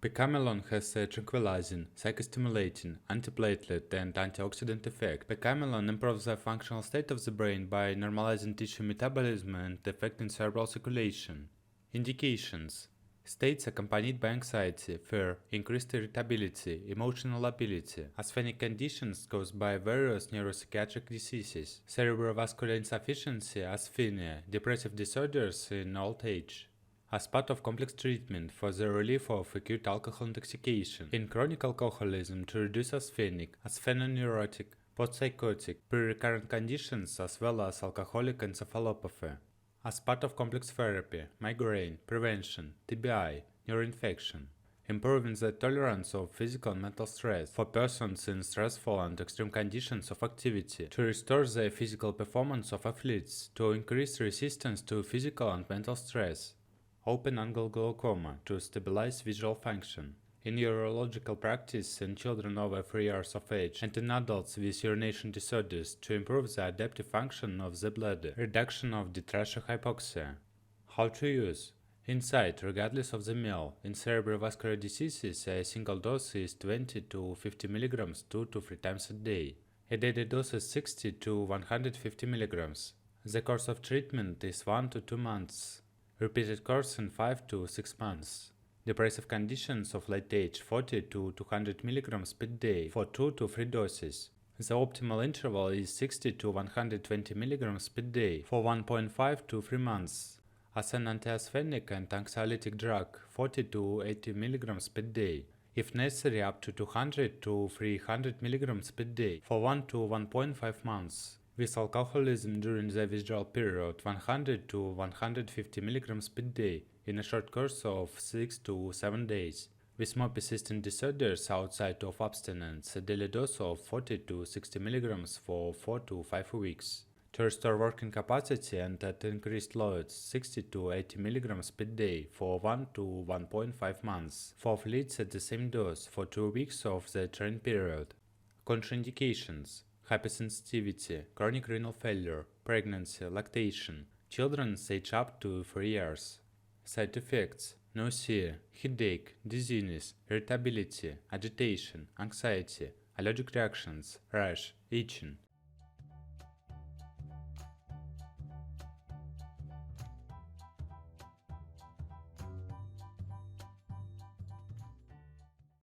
Picamilon has a tranquilizing, psychostimulating, antiplatelet, and antioxidant effect. Picamilon improves the functional state of the brain by normalizing tissue metabolism and affecting cerebral circulation. Indications: states accompanied by anxiety, fear, increased irritability, emotional lability, asthenic conditions caused by various neuropsychiatric diseases, cerebrovascular insufficiency, asthenia, depressive disorders in old age. As part of complex treatment for the relief of acute alcohol intoxication, in chronic alcoholism to reduce asthenic, asphenoneurotic, postpsychotic, pre-recurrent conditions as well as alcoholic encephalopathy. As part of complex therapy, migraine, prevention, TBI, neuroinfection, improving the tolerance of physical and mental stress for persons in stressful and extreme conditions of activity, to restore the physical performance of athletes, to increase resistance to physical and mental stress. Open-angle glaucoma to stabilize visual function. In urological practice in children over 3 years of age and in adults with urination disorders to improve the adaptive function of the bladder. Reduction of detractor hypoxia. How to use? Inside, regardless of the meal. In cerebrovascular diseases, a single dose is 20 to 50 mg 2 to 3 times a day. A daily dose is 60 to 150 mg. The course of treatment is 1 to 2 months. Repeated course in 5 to 6 months. Depressive conditions of late age 40 to 200 mg per day for 2 to 3 doses. The optimal interval is 60 to 120 mg per day for 1.5 to 3 months. As an antiasthenic and anxiolytic drug 40 to 80 mg per day. If necessary, up to 200 to 300 mg per day for 1 to 1.5 months. With alcoholism during the withdrawal period 100 to 150 mg per day in a short course of 6 to 7 days. With more persistent disorders outside of abstinence, a daily dose of 40 to 60 mg for 4 to 5 weeks. To restore working capacity and at increased loads 60 to 80 mg per day for 1 to 1.5 months. For athletes at the same dose for 2 weeks of the training period. Contraindications: hypersensitivity, chronic renal failure, pregnancy, lactation, children age up to 3 years. Side effects: nausea, headache, dizziness, irritability, agitation, anxiety, allergic reactions, rash, itching.